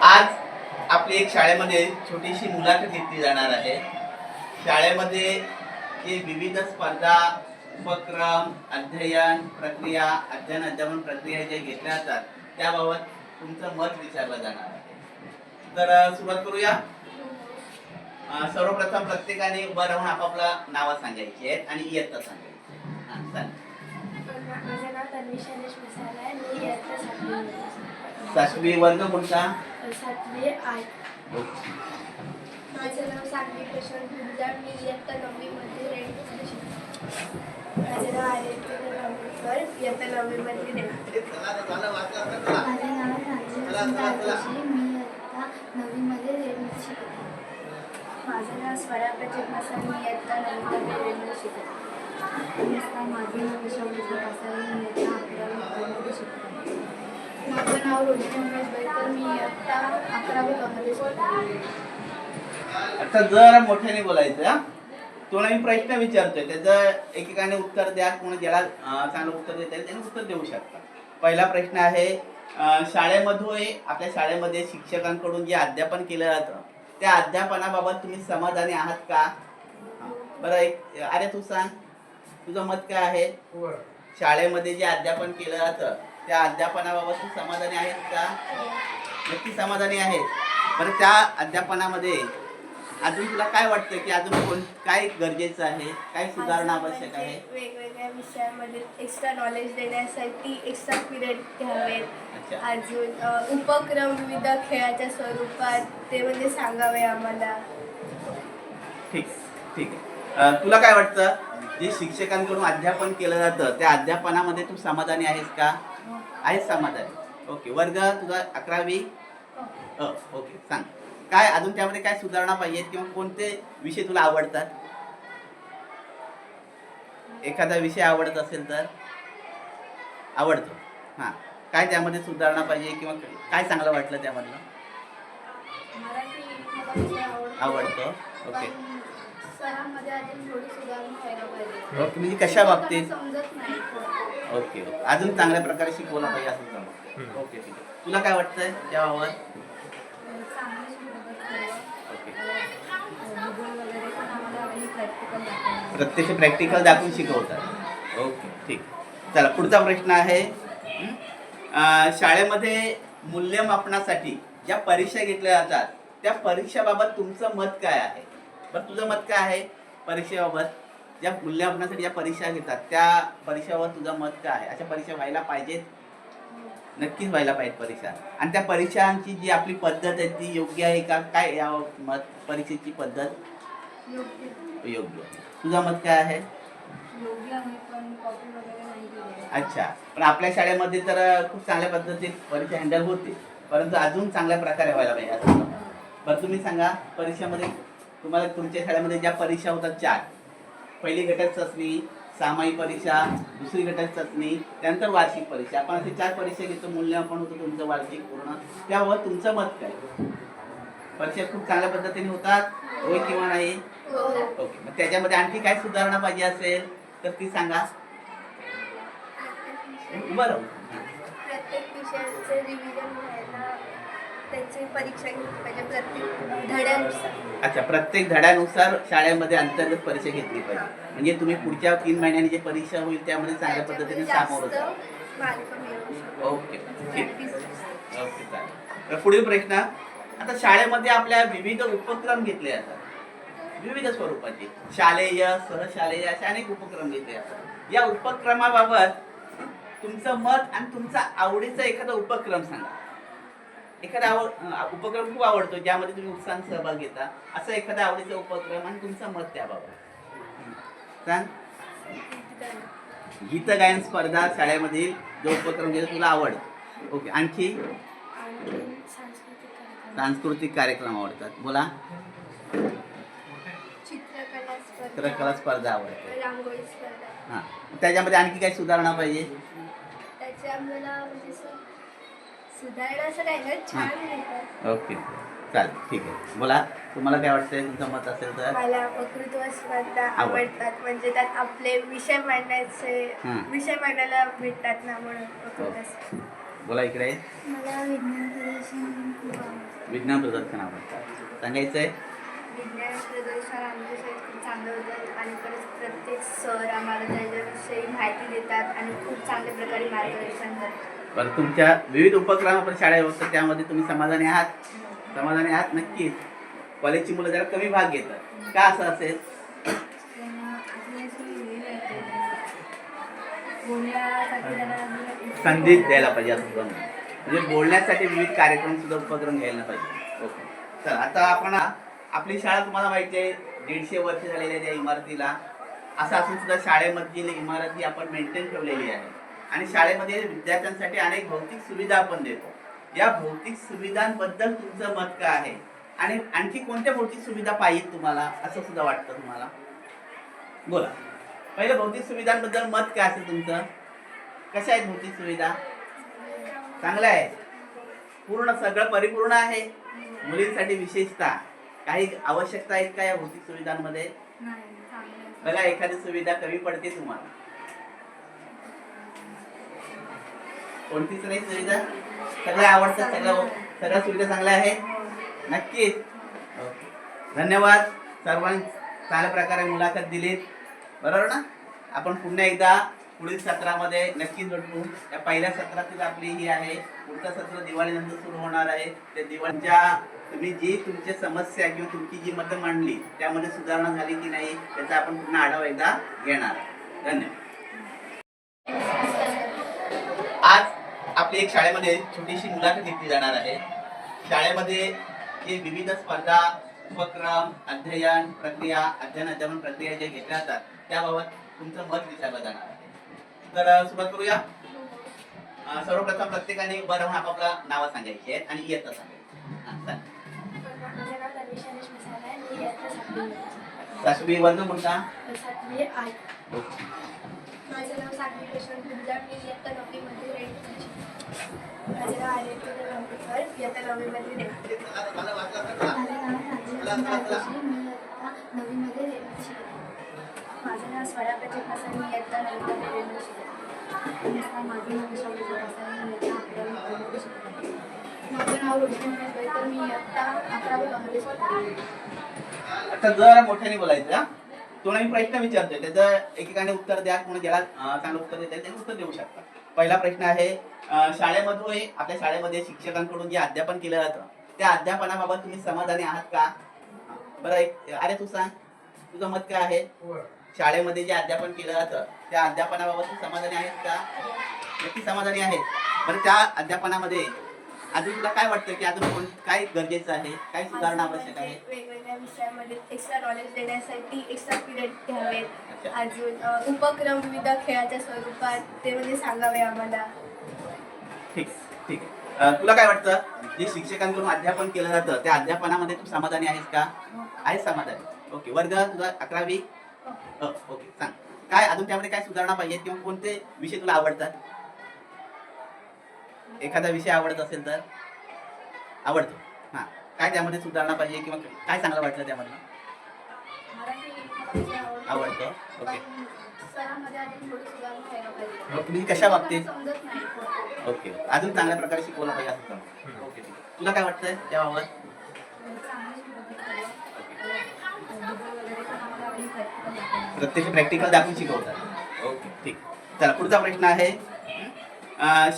आज आपली एक शाळेमध्ये छोटीशी मुलाखत घेतली जाणार आहे. शाळेमध्ये जे विविध स्पर्धा, उपक्रम, अध्ययन प्रक्रिया, अध्यापन प्रक्रिया जे घेतल्या जातात त्याबाबत तुमचं मत विचारलं जाणार आहे. तर सुरुवात करूया. सर्वप्रथम प्रत्येकाने उभं राहून आपापलं नावं सांगायची आहेत आणि इयत्ता सांगायची. माझं नाव तन्वी शैलेश मसाला आहे. मी इयत्ता 7वी वर्ग कोणता? 7वी आय. माझं नाव सान्वी प्रशांत गुंजाळ. मी इयत्ता 9वी मध्ये रेणुकामध्ये शिकते. माझं नाव आदित्य रामकर. इयत्ता 9वी मध्ये रेणुका. माझे नाव राजेश. मी इयत्ता 9वी मध्ये रेणुका शिकते. माझं नाव स्वरा प्रजक मसाला. मी इयत्ता 9वी मध्ये रेणुका शिकते. नमस्कार, माझे नाव विशाल मसाला. मी इयत्ता 11वी मध्ये शिकते. माझं नाव रोहिणी उमेश बैकर. मी इयत्ता 11वी मध्ये शिकते. आता जरा मोठ्याने बोलायचं हा. तुला मी प्रश्न विचारतोय, त्याचं एकेकाने उत्तर द्या. कोणी ज्याला चांगलं उत्तर देता येईल त्याने उत्तर देऊ शकता. पहिला प्रश्न आहे, शाळेमध्ये आपल्या शाळेमध्ये शिक्षकांकडून जे अध्यापन केलं जातं त्या अध्यापनाबाबत तुम्ही समाधानी आहात का? बरं, अरे तू सांग, तुझं मत काय आहे? शाळेमध्ये जे अध्यापन केलं जातं त्या अध्यापनाबाबत तू समाधानी आहेस का? नक्की समाधानी आहेस. बरं, त्या अध्यापनामध्ये अजून तुला काय वाटतं की अजून काय गरजेचं आहे, काय सुधारणा आवश्यक आहे? वेगवेगळ्या विषयांमध्ये एक्स्ट्रा नॉलेज देण्यासाठी एक्स्ट्रा पिरियड घ्यावेत. अजून उपक्रम विविध खेळाच्या स्वरूपात ते म्हणजे सांगावे आम्हाला. ठीक आहे. तुला काय वाटतं, जे शिक्षकांकडून अध्यापन केलं जातं त्या अध्यापनामध्ये तू समाधानी आहेस का? आहेस समाधानी. ओके. वर्ग तुझा 11वी. ओके. सांग, काय अजून त्यामध्ये काय सुधारणा पाहिजे किंवा कोणते विषय तुला आवडतात? एखादा विषय आवडत असेल तर आवडतो. हां, काय त्यामध्ये सुधारणा पाहिजे किंवा काय चांगलं वाटलं त्यामधलं? आवडतं. ओके. सरांमध्ये अजून थोडी सुधारणा व्हायला पाहिजे. ओके, म्हणजे कशा बाबतीत? समजत नाही. ओके. अजून चांगल्या प्रकारे शिकवलं पाहिजे असं समजतं. ओके, ठीक आहे. तुला काय वाटतंय त्याबाबत? प्रत्यक्ष प्रॅक्टिकल दाखवून शिकवतात. ओके, ठीक. चला, पुढचा प्रश्न आहे, शाळेमध्ये मूल्यमापनासाठी ज्या परीक्षा घेतल्या जातात त्या परीक्षेबाबत तुमचं मत काय आहे? बरं, तुझं मत काय आहे परीक्षेबाबत? ज्या मूल्यमापनासाठी ज्या परीक्षा घेतात त्या परीक्षेबाबत तुझं मत काय आहे? अशा परीक्षा व्हायला पाहिजेत? नक्कीच व्हायला पाहिजे परीक्षा. आणि त्या परीक्षांची जी आपली पद्धत आहे ती योग्य आहे का? काय या मत परीक्षेची पद्धत? योग्य. तुझं मत काय आहे? योग्य आहे, पण कॉपी वगैरे नाही दिली. अच्छा. पण आपल्या शाळेमध्ये तर खूप चांगल्या पद्धतीने परीक्षा हँडल होते, परंतु अजून चांगल्या प्रकारे व्हायला पाहिजे असं. बरं, तुम्ही सांगा, परीक्षेमध्ये तुम्हाला तुमच्या शाळेमध्ये ज्या परीक्षा होतात 4, पहिली घटक चाचणी, सामायिक परीक्षा, दुसरी घटक चाचणी, त्यानंतर वार्षिक परीक्षा. आपण असे 4 परीक्षा घेतो, मूल्यमापन होतं तुमचं वार्षिक पूर्ण. त्याबाबत तुमचं मत काय? परीक्षा खूप चांगल्या पद्धतीने होतात, होय किंवा नाही? ओके. मग त्याच्यामध्ये आणखी काय सुधारणा पाहिजे असेल तर ती सांगा. बरं. प्रत्येक विषयाचे रिव्हिजन व्हायला त्याची परीक्षा घेतली पाहिजे प्रत्येक धड्यानुसार. अच्छा, प्रत्येक धड्यानुसार शाळेमध्ये अंतर्गत परीक्षा घेतली पाहिजे, म्हणजे तुम्ही पुढच्या 3 महिन्यांनी जे परीक्षा होईल त्यामध्ये चांगल्या पद्धतीने सामोरं जा. ओके, ठीक. ओके, चालेल. तर पुढील प्रश्न, आता शाळेमध्ये आपल्या विविध उपक्रम घेतले जातात, विविध स्वरूपाचे, शालेय, सहशालेय असे अनेक उपक्रम घेतले जातात. या उपक्रमाबाबत तुमचं मत आणि तुमचा आवडीचा एखादा उपक्रम सांगा. एखादा उपक्रम खूप आवडतो ज्यामध्ये तुम्ही उत्साहाने सहभाग घेता, असा एखादा आवडीचा उपक्रम आणि तुमचं मत त्याबाबत सांग. गीत गायन स्पर्धा शाळेमधील जो उपक्रम घेतो तुला आवड. ओके. आणखी सांस्कृतिक कार्यक्रम आवडतात. बोला. चित्रकला स्पर्धा आवडते. रांगोळी स्पर्धा. हां, त्याच्यामध्ये आणखी काही सुधारणा पाहिजे? त्याच्यामध्ये म्हणजे सुधारणा असं काही नाही, छान आहे. ओके, चालेल, ठीक आहे. बोला, तुम्हाला काय वाटतंय, तुमचं मत असेल तर? मला वक्तृत्व स्पर्धा आवडतात, म्हणजे त्यात आपले विषय मांडायचे, विषय मांडायला भेटतात ना, म्हणून वक्तृत्व. बोला इकडे. मला विज्ञान प्रदर्शन खूप आवडतं. विज्ञान प्रदर्शन आवडतं. सांगायचं आहे. विज्ञान प्रदर्शन आमच्यासाठी खूप चांगलं होतं आणि परत प्रत्येक सर आम्हाला त्याच्याविषयी माहिती देतात आणि खूप चांगल्या प्रकारे मार्गदर्शन करतात. बरं, तुमच्या विविध उपक्रम आपण शाळेत होतं त्यामध्ये तुम्ही समाधानी आहात? समाधानी आहात नक्कीच. कॉलेजची मुलं जरा कमी भाग घेतात, का असं असेल? त्यांना आपल्याशी वेळ मिळते. बोलण्यासाठी त्यांना संधी द्यायला पाहिजे असं तुला म्हणणं. म्हणजे बोलण्यासाठी विविध कार्यक्रम सुद्धा उपक्रम घ्यायला पाहिजे. ओके, चल आता आपण आपली शाळा तुम्हाला माहिती आहे 150 वर्ष झालेली आहे त्या इमारतीला. असं असून सुद्धा शाळेमधील इमारत ही आपण मेंटेन ठेवलेली आहे आणि शाळेमध्ये विद्यार्थ्यांसाठी अनेक भौतिक सुविधा आपण देतो. या भौतिक सुविधांबद्दल तुमचं मत काय आहे आणि आणखी कोणत्या भौतिक सुविधा पाहिजेत तुम्हाला असं सुद्धा वाटतं तुम्हाला? बोला. पहिलं भौतिक सुविधांबद्दल मत काय असेल तुमचं? कशा आहेत भौतिक सुविधा? चांगलं आहे, पूर्ण सगळं परिपूर्ण आहे. मुलींसाठी विशेषतः काही आवश्यकता आहेत का या भौतिक सुविधांमध्ये? बघा, एखादी सुविधा कमी पडते तुम्हाला, कोणतीच नाही सुविधा? सगळ्या आवडतात, सगळ्या सुविधा चांगल्या आहेत नक्कीच. ओके, धन्यवाद सर्वांनी चांगल्या प्रकारे मुलाखत दिलीत, बरोबर ना? आपण पुन्हा एकदा पुढील सत्रामध्ये नक्कीच भेटू. या पहिल्या सत्रातील आपली ही आहे. पुढचं सत्र दिवाळीनंतर सुरू होणार आहे. त्या दिवाळीच्या तुम्ही जी तुमची समस्या किंवा तुमची जी मतं मांडली त्यामध्ये सुधारणा झाली की नाही त्याचा आपण पुन्हा आढावा एकदा घेणार. धन्यवाद. आज आपली एक शाळेमध्ये छोटीशी मुलाखत घेतली जाणार आहे. शाळेमध्ये जे विविध स्पर्धा, उपक्रम, अध्ययन प्रक्रिया, अध्यापन प्रक्रिया जे घेतल्या जातात त्याबाबत तुमचं मत विचारलं जाणार आहे. तर सुरुवात करूया. सर्वप्रथम प्रत्येकाने उभं राहून आपापला नावं सांगायची आहेत आणि इयत्ता सांगायची. माझं नाव तन्वी गणेश मसाला आहे. मी इयत्ता 7वी वर्ग कोणता? 7वी आय. माझं नाव सागरी यशवंत गुजरात. मी इयत्ता 9वी मध्ये रेड. माझं नाव आदित्य गंभीरकर. इयत्ता 9वी मध्ये रेड. माझं नाव राजेश राजेश्री. मी इयत्ता 9वी मध्ये शिकते. माझं नाव स्वरा प्रतीक मसाला. मी इयत्ता 9वी मध्ये रेड शिकते. माझं नाव विशाल मसाला. मी इयत्ता 11वी मध्ये शिकते. माझं नाव रोशन तर मी इयत्ता 11वी मध्ये शिकते. आता जरा मोठ्याने बोलायचं. तुला मी प्रश्न विचारतोय, त्याचं एकेकाने उत्तर द्या. कोणी ज्याला चांगलं उत्तर देत त्याने उत्तर देऊ शकता. पहिला प्रश्न आहे, शाळेमध्ये आपल्या शाळेमध्ये शिक्षकांकडून जे अध्यापन केलं जातं त्या अध्यापनाबाबत तुम्ही समाधानी आहात का? बरं, अरे तू सांग, तुझं मत काय आहे? शाळेमध्ये जे अध्यापन केलं जातं त्या अध्यापनाबाबत तू समाधानी आहेस का? नक्की समाधानी आहे. बरं, त्या अध्यापनामध्ये अजून तुला काय वाटतं की अजून काय गरजेचं आहे, काय सुधारणा आवश्यक आहे? वेगवेगळ्या विषयामध्ये एक्स्ट्रा नॉलेज देण्यासाठी एक्स्ट्रा पिरियड घ्यावेत. अजून उपक्रम विविध खेळाच्या स्वरूपात ते म्हणजे सांगावे आम्हाला. ठीक ठीक आहे. तुला काय वाटतं, जे शिक्षकांकडून अध्यापन केलं जातं त्या अध्यापनामध्ये तू समाधानी आहेस का? आहेस समाधानी? ओके. वर्ग तुझा 11वी. ओके, सांग काय अजून त्यामध्ये काय सुधारणा पाहिजे किंवा कोणते विषय तुला आवडतात? एखादा विषय आवडत असेल तर आवडतो. हां, काय त्यामध्ये सुधारणा पाहिजे किंवा काय चांगलं वाटलं त्यामधलं? आवडतं. ओके. तुम्ही कशा बाबतीत? ओके, अजून चांगल्या प्रकारे शिकवलं पाहिजे असं समजा. ओके, तुला काय वाटतंय त्याबाबत? प्रत्यक्ष प्रॅक्टिकल दाखवून शिकवतात. ओके, ठीक. चला, पुढचा प्रश्न आहे,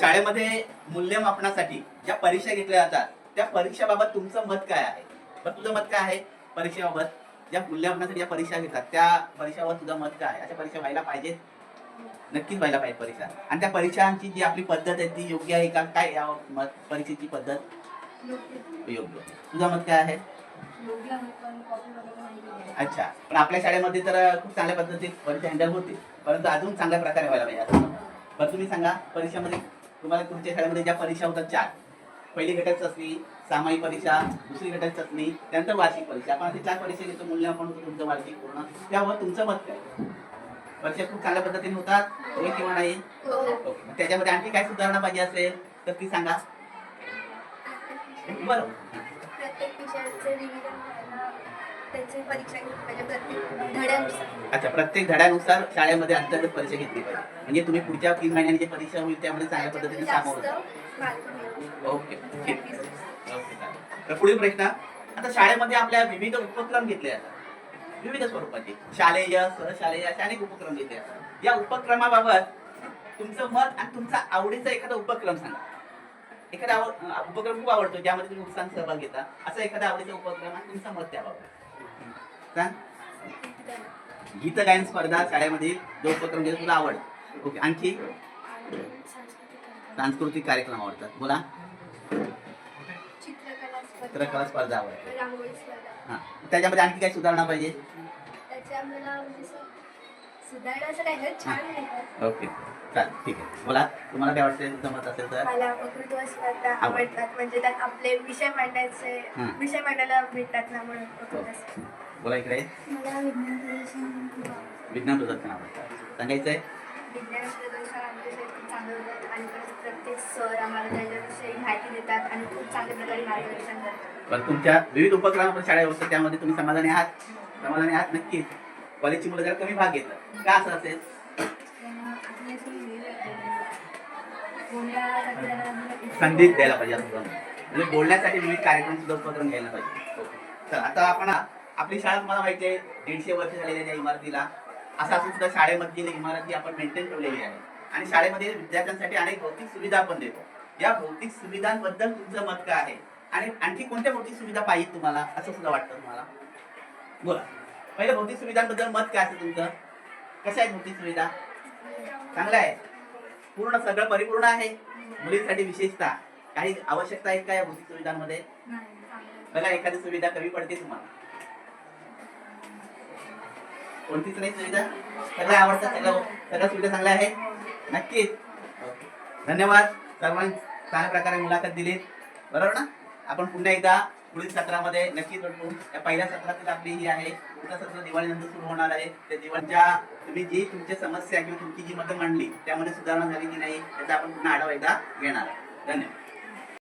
शाळेमध्ये मूल्यमापनासाठी ज्या परीक्षा घेतल्या जातात त्या परीक्षेबाबत तुमचं मत काय आहे? बरं, तुझं मत काय आहे परीक्षेबाबत? ज्या मूल्यमापनासाठी ज्या परीक्षा घेतात त्या परीक्षेबाबत तुझं मत काय आहे? अशा परीक्षा व्हायला पाहिजेत? नक्कीच व्हायला पाहिजे परीक्षा. आणि त्या परीक्षांची जी आपली पद्धत आहे ती योग्य आहे का? काय या मत परीक्षेची पद्धत? योग्य. तुझं मत काय आहे? अच्छा, पण आपल्या शाळेमध्ये तर खूप चांगल्या पद्धतीत परीक्षा हँडल होते, परंतु अजून चांगल्या प्रकारे व्हायला पाहिजे असं. बरं, तुम्ही सांगा, परीक्षेमध्ये तुम्हाला तुमच्या शाळेमध्ये ज्या परीक्षा होतात 4, पहिली घटक चाचणी, सामायिक परीक्षा, दुसरी घटक चाचणी, त्यानंतर वार्षिक परीक्षा. आपण असे 4 परीक्षा घेतो, मूल्यमापन होतं तुमचं वार्षिक पूर्ण. त्यावर तुमचं मत काय? परीक्षा खूप चांगल्या पद्धतीने होतात होय किंवा नाही? ओके. त्याच्यामध्ये आणखी काय सुधारणा पाहिजे असेल तर ती सांगा. बरं, प्रत्येक विषयाचे रिव्हिजन करायला त्यांची परीक्षा म्हणजे प्रत्येक धड्यानुसार. अच्छा, प्रत्येक धड्यानुसार शाळेमध्ये अंतर्गत परीक्षा घेतली पाहिजे, म्हणजे तुम्ही पुढच्या 3 महिन्यांनी जी परीक्षा होईल त्यामध्ये चांगल्या पद्धतीने सामोरं जा. जास्त मार्क मिळवू. ओके, ठीक. ओके, चालेल. तर पुढील प्रश्न, आता शाळेमध्ये आपल्या विविध उपक्रम घेतले जातात, विविध स्वरूपाचे शालेय, सहशालेय असे अनेक उपक्रम घेतले जातात. या उपक्रमाबाबत तुमचं मत आणि तुमचा आवडीचा एखादा उपक्रम सांगा. एखादा उपक्रम खूप आवडतो ज्यामध्ये तुम्ही उत्साहाने सहभाग घेता, असा एखादा आवडीचा उपक्रम आणि तुमचं मत त्याबाबत सांग. गीत गायन स्पर्धा शाळेमध्ये जो उपक्रम घेतो तुला आवड. ओके, आणखी सांस्कृतिक कार्यक्रम आवडतात. बोला. चित्रकला स्पर्धा आवडते. रांगोळी स्पर्धा. हां, त्याच्यामध्ये आणखी काही सुधारणा पाहिजे? त्याच्यामध्ये म्हणजे सुधारणा असं काही नाही, छान नाही. ओके, चालेल, ठीक आहे. बोला, तुम्हाला काय वाटतं, तुमचं मत असेल तर? मला वक्तृत्व स्पर्धा आवडतात, म्हणजे त्यात आपले विषय मांडायचे, विषय मांडायला भेटतात ना, म्हणून वक्तृत्व स्पर्धा. बोला इकडे. मला विज्ञान प्रदर्शन खूप आवडतं. विज्ञान प्रदर्शन आवडतं. सांगायचंय? विज्ञान प्रदर्शन आमच्याविषयी खूप चांगलं होतं आणि प्रत्येक सर आम्हाला त्याच्याविषयी माहिती देतात आणि खूप चांगल्या प्रकारे मार्गदर्शन करतात. पण तुमच्या विविध उपक्रमावर शाळेत होतं त्यामध्ये तुम्ही समाधानी आहात? समाधानी आहात नक्कीच. कॉलेजची मुलं जरा कमी भाग घेतात, का असं असेल? संधी द्यायला पाहिजे असं म्हणजे बोलण्यासाठी विविध कार्यक्रम सुद्धा उपक्रम घ्यायला पाहिजे. तर आता आपण आपली शाळा तुम्हाला माहिती आहे 150 वर्ष झालेल्या त्या इमारतीला असं असून सुद्धा शाळेमधली इमारती आपण मेंटेन ठेवलेली आहे आणि शाळेमध्ये विद्यार्थ्यांसाठी अनेक भौतिक सुविधा आपण देतो. या भौतिक सुविधांबद्दल तुमचं मत काय आहे आणि आणखी कोणत्या भौतिक सुविधा पाहिजे तुम्हाला असं सुद्धा वाटतं तुम्हाला? बोला. पहिल्या भौतिक सुविधांबद्दल मत काय असेल तुमचं? कशा आहेत भौतिक सुविधा? चांगल्या आहे, पूर्ण सगळं परिपूर्ण आहे. मुलींसाठी विशेषतः काही आवश्यकता आहेत का या भौतिक सुविधांमध्ये? बघा, एखादी सुविधा कमी पडते तुम्हाला, कोणतीच नाही सुविधा? सगळ्या आवडतात, सगळ्या सुविधा चांगल्या आहेत नक्कीच. धन्यवाद सर्वांनी, चांगल्या प्रकारे मुलाखत दिली, बरोबर ना? आपण पुन्हा एकदा पुढील सत्रामध्ये नक्कीच भेटू. या पहिल्या सत्रातील आपली ही आहे, पुढचं सत्र दिवाळीनंतर सुरू होणार आहे. त्या दिवाळीच्या तुम्ही जी तुमची समस्या किंवा तुमची जी मतं मांडली त्यामध्ये सुधारणा झाली की नाही याचा आपण पुन्हा आढावा एकदा घेणार. धन्यवाद.